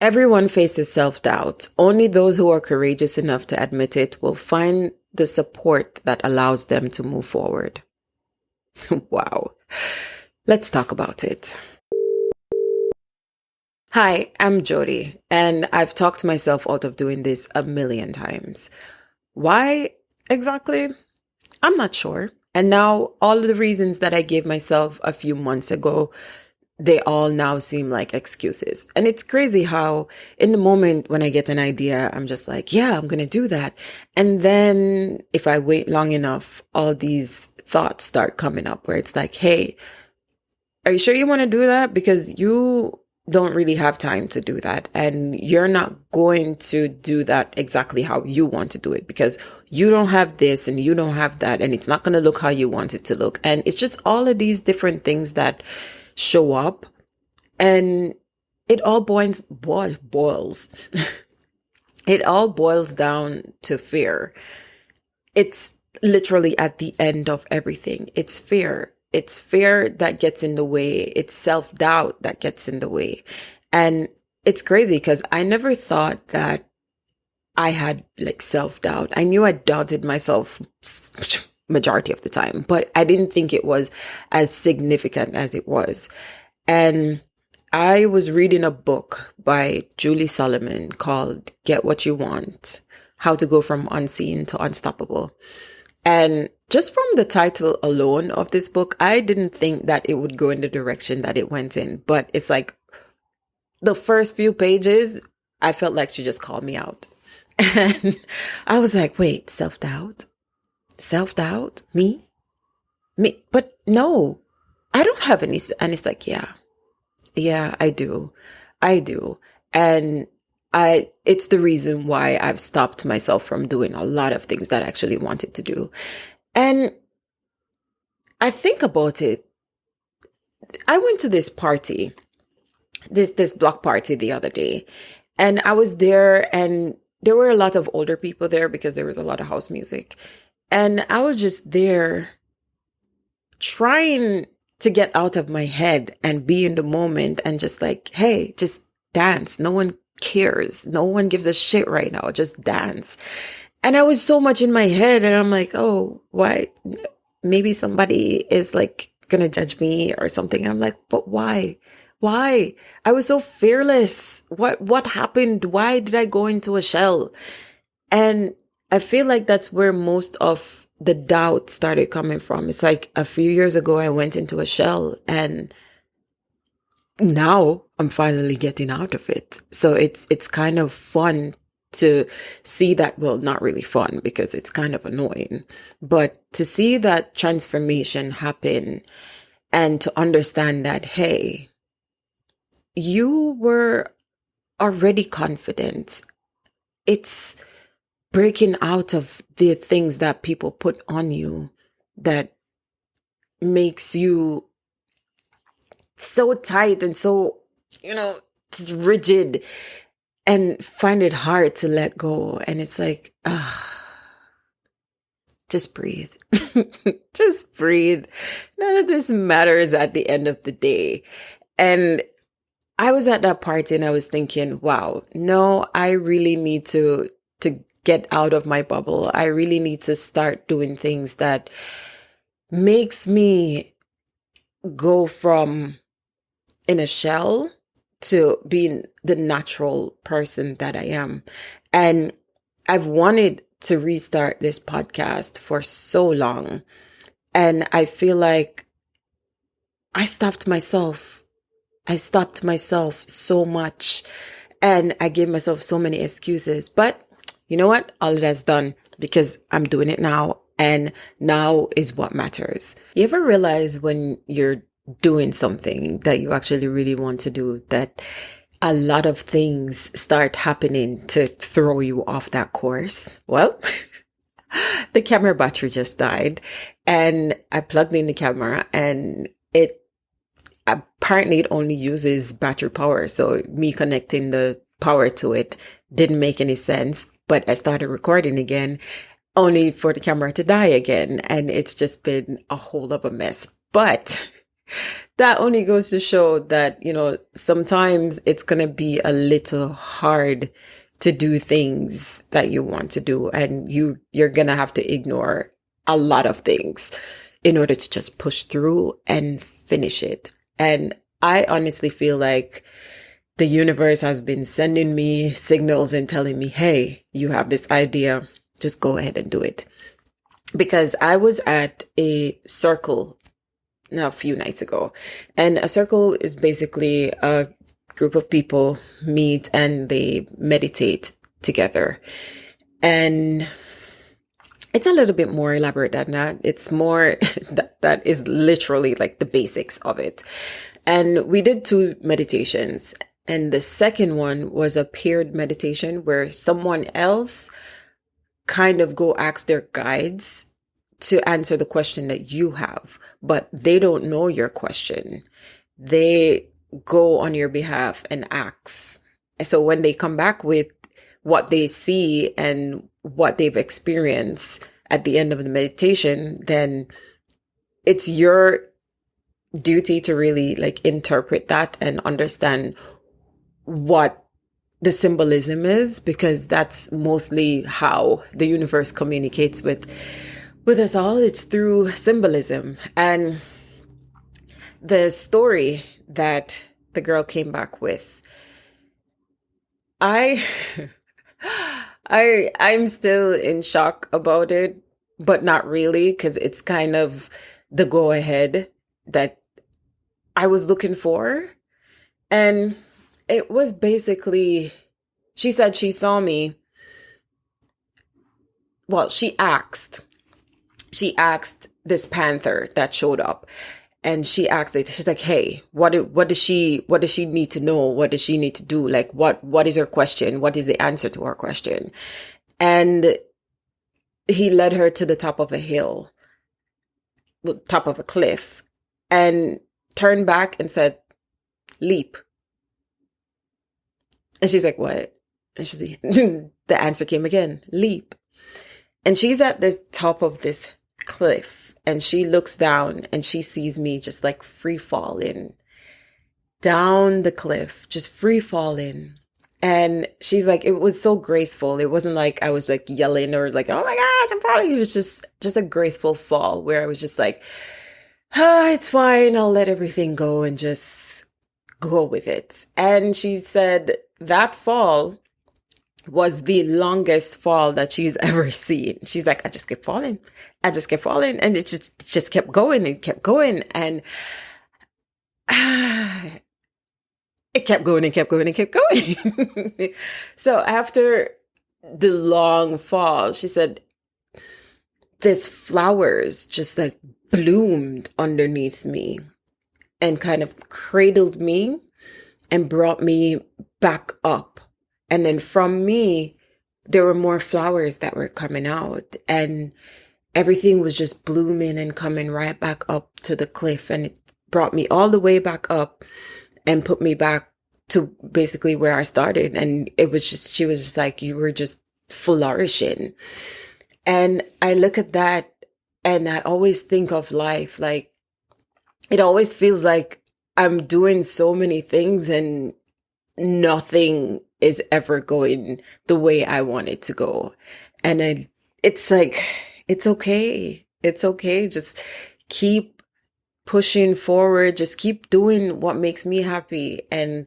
Everyone faces self-doubt. Only those who are courageous enough to admit it will find the support that allows them to move forward. Wow. Let's talk about it. Hi, I'm Jody, and I've talked myself out of doing this a million times. Why exactly? I'm not sure. And now all of the reasons that I gave myself a few months ago, they all now seem like excuses. And it's crazy how in the moment when I get an idea, I'm just like, yeah, I'm going to do that. And then if I wait long enough, all these thoughts start coming up where it's like, hey, are you sure you want to do that? Because you don't really have time to do that. And you're not going to do that exactly how you want to do it because you don't have this and you don't have that. And it's not going to look how you want it to look. And it's just all of these different things that show up. And it all boils. It all boils down to fear. It's literally at the end of everything. It's fear. It's fear that gets in the way. It's self-doubt that gets in the way. And it's crazy because I never thought that I had like self-doubt. I knew I doubted myself majority of the time, but I didn't think it was as significant as it was. And I was reading a book by Julie Solomon called Get What You Want, How to Go From Unseen to Unstoppable. And just from the title alone of this book, I didn't think that it would go in the direction that it went in. But it's like the first few pages, I felt like she just called me out. And I was like, wait, self-doubt? Self-doubt? Me? But no, I don't have any. And it's like, yeah, I do. And it's the reason why I've stopped myself from doing a lot of things that I actually wanted to do. And I think about it. I went to this party, this block party the other day, and I was there and there were a lot of older people there because there was a lot of house music. And I was just there trying to get out of my head and be in the moment and just like, hey, just dance. No one cares. No one gives a shit right now. Just dance. And I was so much in my head and I'm like, oh, why? Maybe somebody is like going to judge me or something. And I'm like, but why? Why? I was so fearless. What happened? Why did I go into a shell? And I feel like that's where most of the doubt started coming from. It's like a few years ago, I went into a shell and now I'm finally getting out of it. So it's kind of fun to see that. Well, not really fun because it's kind of annoying, but to see that transformation happen and to understand that, hey, you were already confident. It's breaking out of the things that people put on you that makes you so tight and so, just rigid and find it hard to let go. And it's like, just breathe. Just breathe. None of this matters at the end of the day. And I was at that party and I was thinking, wow, no, I really need to get out of my bubble. I really need to start doing things that makes me go from in a shell to being the natural person that I am. And I've wanted to restart this podcast for so long. And I feel like I stopped myself so much and I gave myself so many excuses. But you know what? All of that's done because I'm doing it now. And now is what matters. You ever realize when you're doing something that you actually really want to do, that a lot of things start happening to throw you off that course? Well, the camera battery just died and I plugged in the camera and apparently it only uses battery power. So me connecting the power to it didn't make any sense, but I started recording again only for the camera to die again. And it's just been a whole of a mess. But that only goes to show that, sometimes it's going to be a little hard to do things that you want to do. And you're going to have to ignore a lot of things in order to just push through and finish it. And I honestly feel like the universe has been sending me signals and telling me, hey, you have this idea, just go ahead and do it. Because I was at a circle a few nights ago, and a circle is basically a group of people meet and they meditate together. And it's a little bit more elaborate than that. It's more that is literally like the basics of it. And we did 2 meditations. And the second one was a paired meditation where someone else kind of go ask their guides to answer the question that you have, but they don't know your question. They go on your behalf and ask. And so when they come back with what they see and what they've experienced at the end of the meditation, then it's your duty to really like interpret that and understand what the symbolism is, because that's mostly how the universe communicates with us all. It's through symbolism. And the story that the girl came back with, I'm still in shock about it, but not really, because it's kind of the go ahead that I was looking for. And it was basically, she said she saw me. Well, she asked this panther that showed up, and she asked it. She's like, "Hey, what does she need to know? What does she need to do? Like, what is her question? What is the answer to her question?" And he led her to the top of a hill, top of a cliff, and turned back and said, "Leap." And she's like, "What?" And she's like, the answer came again, "Leap." And she's at the top of this cliff, and she looks down and she sees me just like free falling down the cliff, just free falling. And she's like, it was so graceful. It wasn't like I was like yelling or like, "Oh my gosh, I'm falling." It was just a graceful fall where I was just like, it's fine. I'll let everything go and just go with it. And she said that fall was the longest fall that she's ever seen. She's like, I just kept falling. And it just kept going and kept going. And it kept going and kept going and kept going. So after the long fall, she said, this flowers just like bloomed underneath me and kind of cradled me and brought me back up. And then from me, there were more flowers that were coming out, and everything was just blooming and coming right back up to the cliff. And it brought me all the way back up and put me back to basically where I started. And it was just, she was just like, you were just flourishing. And I look at that and I always think of life, like it always feels like I'm doing so many things and nothing is ever going the way I want it to go. And it's like, it's okay. It's okay. Just keep pushing forward. Just keep doing what makes me happy. And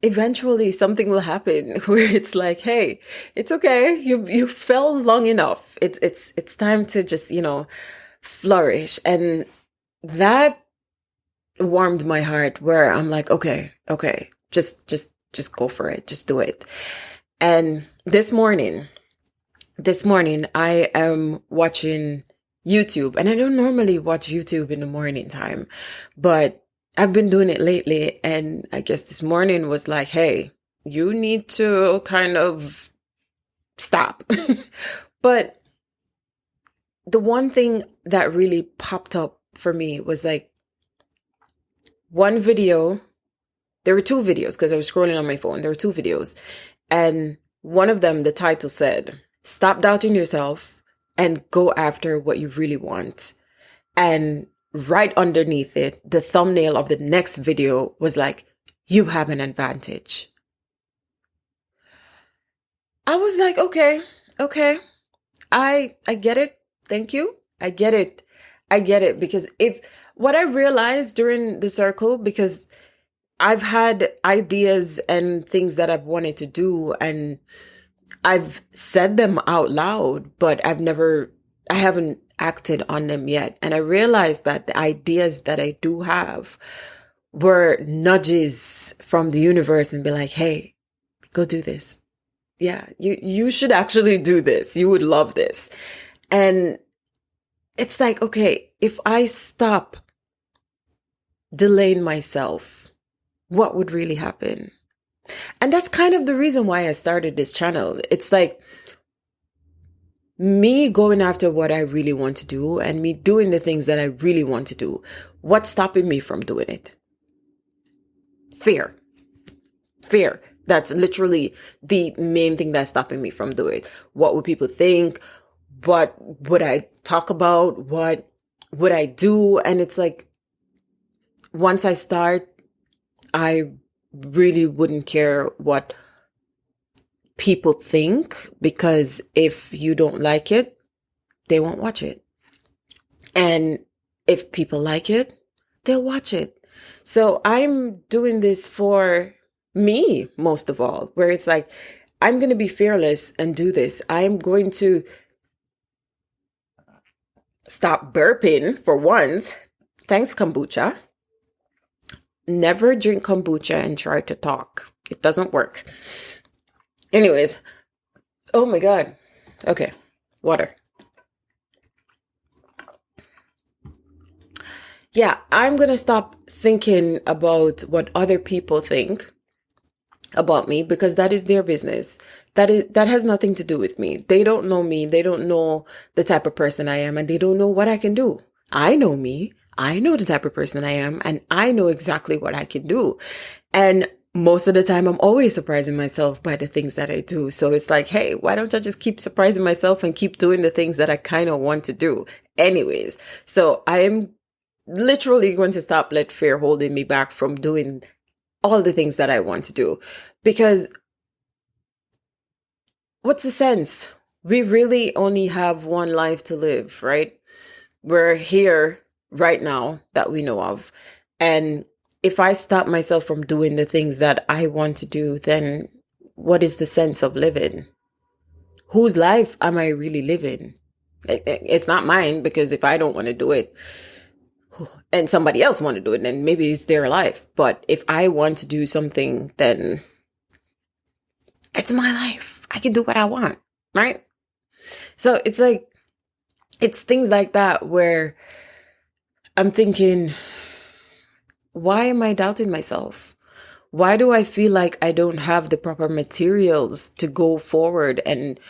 eventually something will happen where it's like, hey, it's okay. You fell long enough. It's time to just, flourish. And that warmed my heart, where I'm like, okay, just go for it. Just do it. And this morning, I am watching YouTube, and I don't normally watch YouTube in the morning time, but I've been doing it lately. And I guess this morning was like, hey, you need to kind of stop. But the one thing that really popped up for me was like one video. There were 2 videos because I was scrolling on my phone. There were 2 videos. And one of them, the title said, "Stop doubting yourself and go after what you really want." And right underneath it, the thumbnail of the next video was like, you have an advantage. I was like, okay. I get it. Thank you. I get it. I get it. Because what I realized during the circle, because I've had ideas and things that I've wanted to do, and I've said them out loud, but I haven't acted on them yet. And I realized that the ideas that I do have were nudges from the universe and be like, hey, go do this. Yeah, you should actually do this. You would love this. And it's like, okay, if I stop delaying myself, what would really happen? And that's kind of the reason why I started this channel. It's like me going after what I really want to do and me doing the things that I really want to do. What's stopping me from doing it? Fear. That's literally the main thing that's stopping me from doing it. What would people think? What would I talk about? What would I do? And it's like, once I start, I really wouldn't care what people think, because if you don't like it, they won't watch it. And if people like it, they'll watch it. So I'm doing this for me, most of all, where it's like, I'm going to be fearless and do this. I'm going to stop burping for once. Thanks, kombucha. Never drink kombucha and try to talk. It doesn't work. Anyways. Oh my God. Okay. Water. Yeah, I'm going to stop thinking about what other people think about me, because that is their business. That has nothing to do with me. They don't know me. They don't know the type of person I am, and they don't know what I can do. I know me. I know the type of person I am, and I know exactly what I can do. And most of the time, I'm always surprising myself by the things that I do. So it's like, hey, why don't I just keep surprising myself and keep doing the things that I kind of want to do anyways? So I am literally going to stop let fear holding me back from doing all the things that I want to do. Because what's the sense? We really only have one life to live, right? We're here right now that we know of. And if I stop myself from doing the things that I want to do, then what is the sense of living? Whose life am I really living? It's not mine, because if I don't want to do it and somebody else want to do it, then maybe it's their life. But if I want to do something, then it's my life. I can do what I want, right? So it's like, it's things like that where I'm thinking, why am I doubting myself? Why do I feel like I don't have the proper materials to go forward and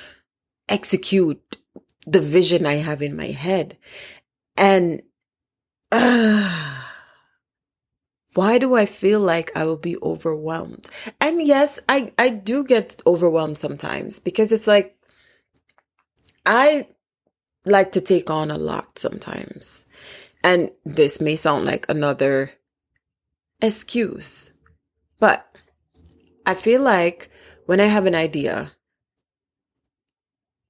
execute the vision I have in my head? And why do I feel like I will be overwhelmed? And yes, I do get overwhelmed sometimes, because it's like, I like to take on a lot sometimes. And this may sound like another excuse, but I feel like when I have an idea,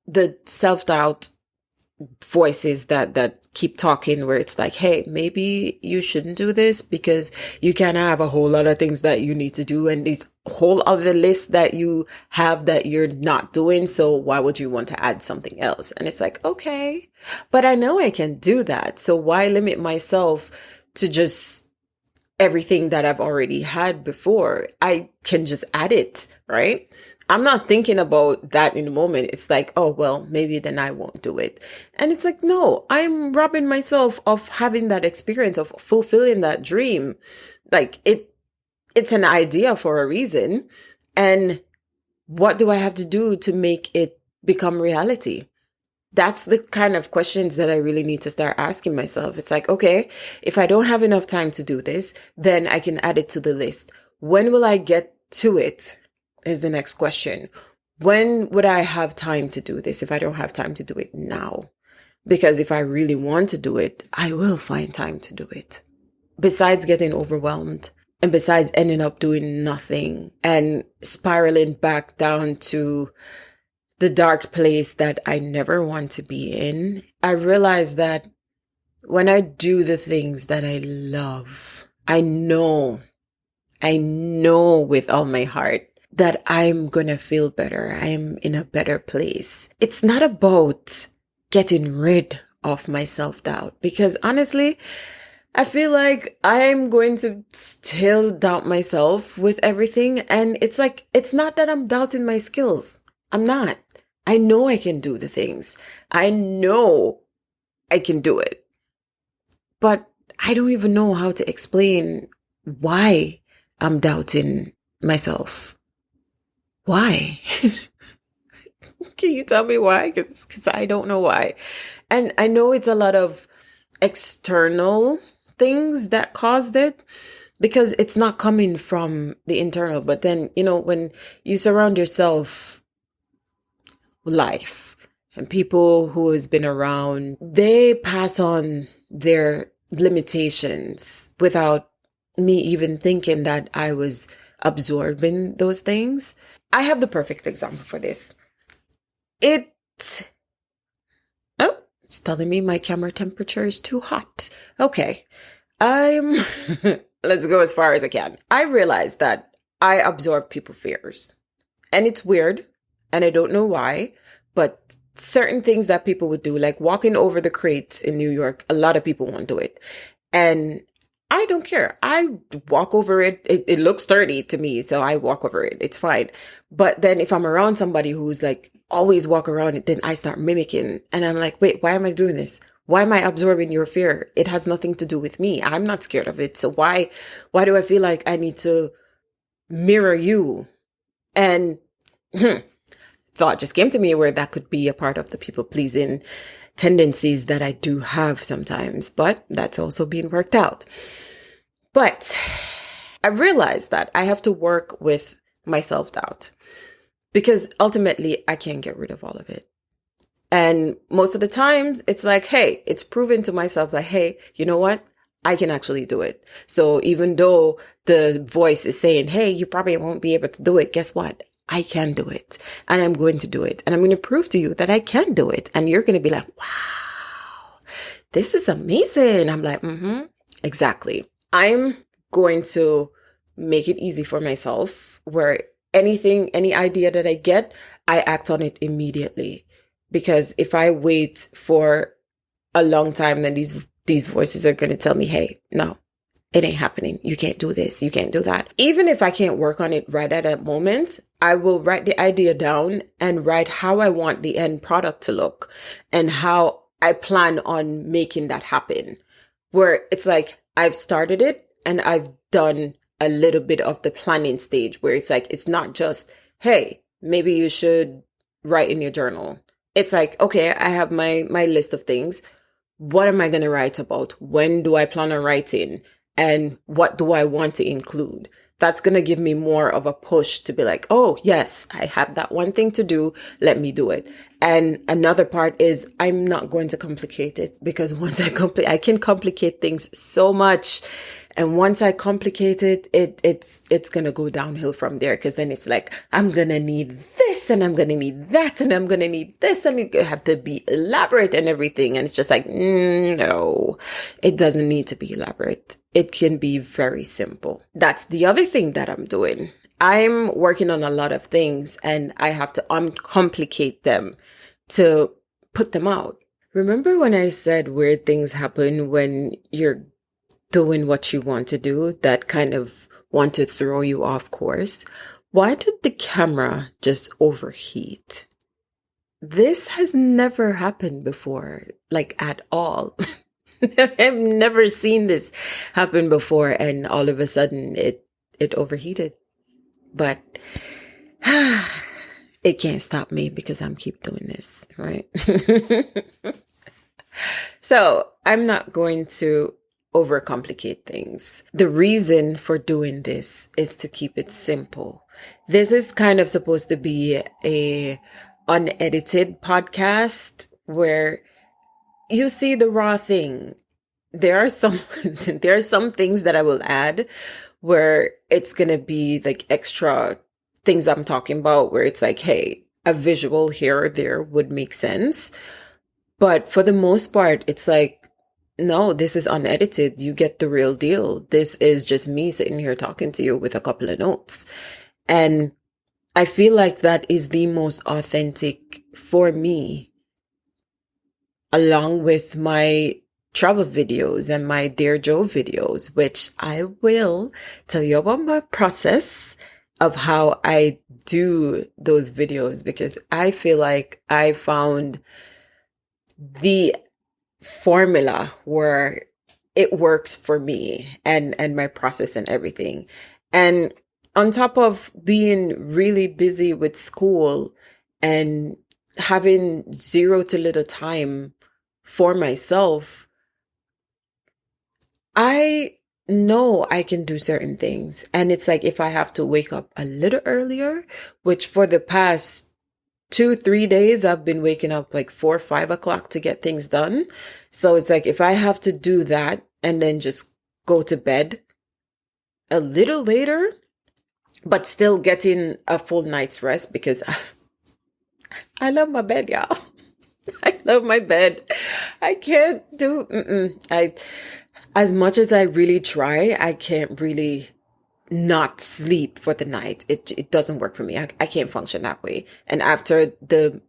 the self-doubt voices that keep talking, where it's like, hey, maybe you shouldn't do this because you can have a whole lot of things that you need to do, and these whole other lists that you have that you're not doing. So why would you want to add something else? And it's like, okay, but I know I can do that. So why limit myself to just everything that I've already had before? I can just add it, right? I'm not thinking about that in the moment. It's like, oh, well, maybe then I won't do it. And it's like, no, I'm robbing myself of having that experience, of fulfilling that dream. Like it's an idea for a reason. And what do I have to do to make it become reality? That's the kind of questions that I really need to start asking myself. It's like, okay, if I don't have enough time to do this, then I can add it to the list. When will I get to it? Is the next question. When would I have time to do this if I don't have time to do it now? Because if I really want to do it, I will find time to do it. Besides getting overwhelmed and besides ending up doing nothing and spiraling back down to the dark place that I never want to be in, I realize that when I do the things that I love, I know with all my heart that I'm going to feel better. I'm in a better place. It's not about getting rid of my self-doubt, because honestly, I feel like I'm going to still doubt myself with everything. And it's like, it's not that I'm doubting my skills. I'm not. I know I can do the things. I know I can do it. But I don't even know how to explain why I'm doubting myself. Why? Can you tell me why? Because I don't know why. And I know it's a lot of external things that caused it, because it's not coming from the internal. But then, when you surround yourself with life and people who has been around, they pass on their limitations without me even thinking that I was absorbing those things. I have the perfect example for this. It's telling me my camera temperature is too hot. Okay. Let's go as far as I can. I realized that I absorb people's fears. And it's weird. And I don't know why. But certain things that people would do, like walking over the crates in New York, a lot of people won't do it. And I don't care. I walk over it. It looks sturdy to me, so I walk over it. It's fine. But then if I'm around somebody who's like always walk around it, then I start mimicking. And I'm like, wait, why am I doing this? Why am I absorbing your fear? It has nothing to do with me. I'm not scared of it. So why do I feel like I need to mirror you? And thought just came to me where that could be a part of the people pleasing tendencies that I do have sometimes, but that's also being worked out. But I realized that I have to work with my self-doubt, because ultimately I can't get rid of all of it. And most of the times it's like, hey, it's proven to myself like, hey, you know what? I can actually do it. So even though the voice is saying, hey, you probably won't be able to do it, guess what? I can do it, and I'm going to do it, and I'm going to prove to you that I can do it. And you're going to be like, wow, this is amazing. I'm like, exactly. I'm going to make it easy for myself, where any idea that I get, I act on it immediately. Because if I wait for a long time, then these voices are going to tell me, hey, no, it ain't happening. You can't do this. You can't do that. Even if I can't work on it right at that moment, I will write the idea down and write how I want the end product to look and how I plan on making that happen. Where it's like, I've started it and I've done a little bit of the planning stage, where it's like, it's not just, hey, maybe you should write in your journal. It's like, okay, I have my list of things. What am I going to write about? When do I plan on writing? And what do I want to include? That's going to give me more of a push to be like, oh, yes, I have that one thing to do. Let me do it. And another part is I'm not going to complicate it, because once I can complicate things so much. And once I complicate it, it's going to go downhill from there. Cause then it's like, I'm going to need this and I'm going to need that and I'm going to need this. And it have to be elaborate and everything. And it's just like, no, it doesn't need to be elaborate. It can be very simple. That's the other thing that I'm doing. I'm working on a lot of things and I have to uncomplicate them to put them out. Remember when I said weird things happen when you're doing what you want to do that kind of want to throw you off course? Why did the camera just overheat? This has never happened before, like at all. I've never seen this happen before, and all of a sudden it overheated. But it can't stop me because I'm keep doing this, right? So I'm not going to overcomplicate things. The reason for doing this is to keep it simple. This is kind of supposed to be a unedited podcast where you see the raw thing. There are some there are some things that I will add where it's gonna be like extra things I'm talking about where it's like, hey, a visual here or there would make sense. But for the most part, it's like, no, this is unedited. You get the real deal. This is just me sitting here talking to you with a couple of notes. And I feel like that is the most authentic for me, along with my travel videos and my Dear Joe videos, which I will tell you about my process of how I do those videos, because I feel like I found the formula where it works for me and my process and everything. And on top of being really busy with school and having zero to little time for myself, I know I can do certain things. And it's like, if I have to wake up a little earlier, which for the past 2-3 days, I've been waking up like 4 or 5 o'clock to get things done. So it's like, if I have to do that and then just go to bed a little later, but still getting a full night's rest, because I love my bed, y'all. I love my bed. I can't do, as much as I really try, I can't really not sleep for the night. It doesn't work for me. I can't function that way. And after a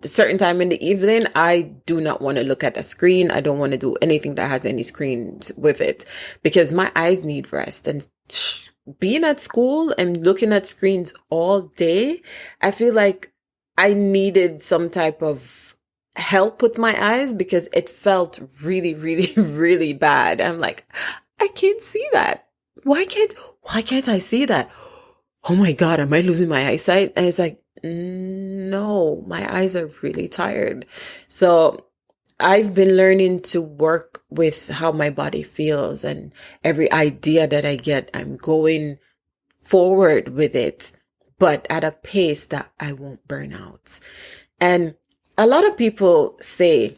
certain time in the evening, I do not want to look at a screen. I don't want to do anything that has any screens with it, because my eyes need rest. And being at school and looking at screens all day, I feel like I needed some type of help with my eyes, because it felt really, really, really bad. I'm like, I can't see that. Why can't I see that? Oh my God, am I losing my eyesight? And it's like, no, my eyes are really tired. So I've been learning to work with how my body feels, and every idea that I get, I'm going forward with it, but at a pace that I won't burn out. And a lot of people say,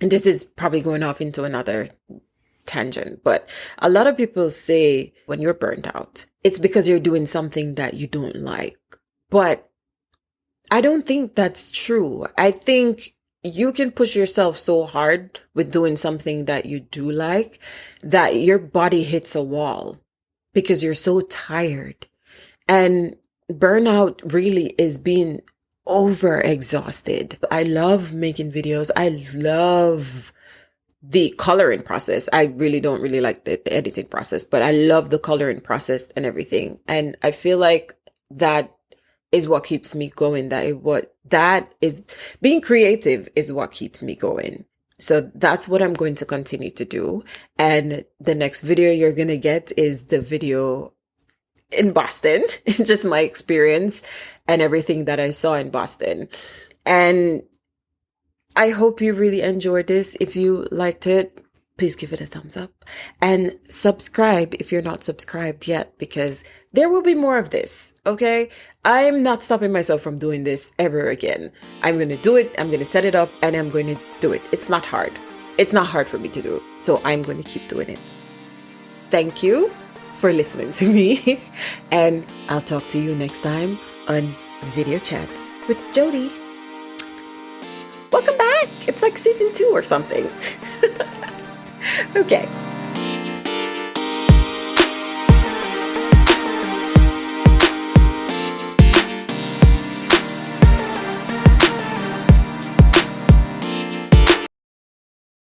and this is probably going off into another tangent, but a lot of people say when you're burnt out, it's because you're doing something that you don't like. But I don't think that's true. I think you can push yourself so hard with doing something that you do like that your body hits a wall because you're so tired. And burnout really is being over exhausted. I love making videos. I love the coloring process. I really don't really like the editing process, but I love the coloring process and everything. And I feel like that is what keeps me going. That is being creative is what keeps me going. So that's what I'm going to continue to do. And the next video you're going to get is the video in Boston. It's just my experience and everything that I saw in Boston. And I hope you really enjoyed this. If you liked it, please give it a thumbs up and subscribe if you're not subscribed yet, because there will be more of this. Okay. I'm not stopping myself from doing this ever again. I'm going to do it. I'm going to set it up and I'm going to do it. It's not hard. It's not hard for me to do. So I'm going to keep doing it. Thank you for listening to me. And I'll talk to you next time on Video Chat with Jody. Welcome back. It's like season 2 or something. Okay.